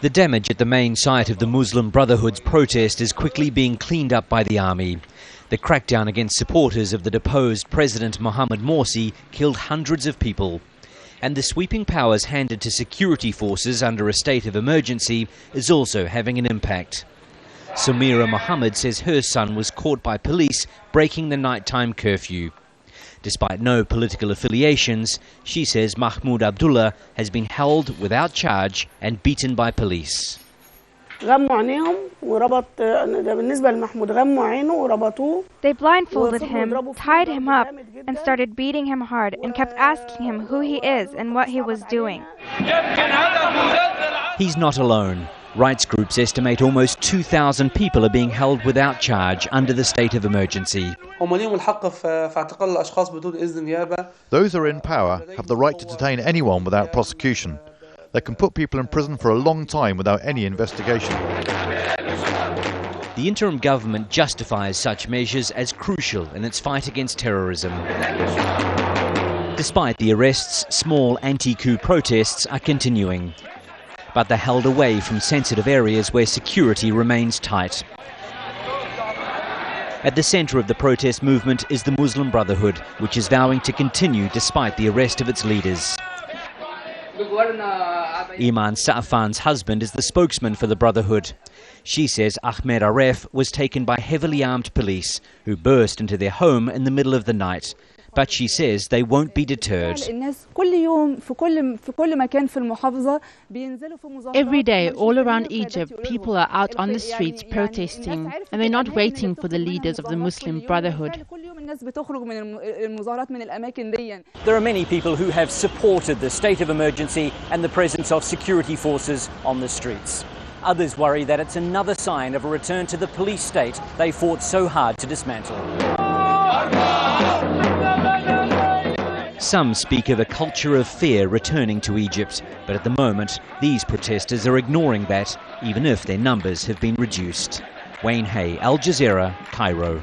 The damage at the main site of the Muslim Brotherhood's protest is quickly being cleaned up by the army. The crackdown against supporters of the deposed President Mohamed Morsi killed hundreds of people. And the sweeping powers handed to security forces under a state of emergency is also having an impact. Samira Mohammed says her son was caught by police breaking the nighttime curfew. Despite no political affiliations, she says Mahmoud Abdullah has been held without charge and beaten by police. They blindfolded him, tied him up, and started beating him hard and kept asking him who he is and what he was doing. He's not alone. Rights groups estimate almost 2,000 people are being held without charge under the state of emergency. Those who are in power have the right to detain anyone without prosecution. They can put people in prison for a long time without any investigation. The interim government justifies such measures as crucial in its fight against terrorism. Despite the arrests, small anti-coup protests are continuing. But they're held away from sensitive areas where security remains tight. At the centre of the protest movement is the Muslim Brotherhood, which is vowing to continue despite the arrest of its leaders. Iman Sa'afan's husband is the spokesman for the Brotherhood. She says Ahmed Aref was taken by heavily armed police who burst into their home in the middle of the night. But she says they won't be deterred. Every day, all around Egypt, people are out on the streets protesting, and they're not waiting for the leaders of the Muslim Brotherhood. There are many people who have supported the state of emergency and the presence of security forces on the streets. Others worry that it's another sign of a return to the police state they fought so hard to dismantle. Some speak of a culture of fear returning to Egypt, but at the moment, these protesters are ignoring that, even if their numbers have been reduced. Wayne Hay, Al Jazeera, Cairo.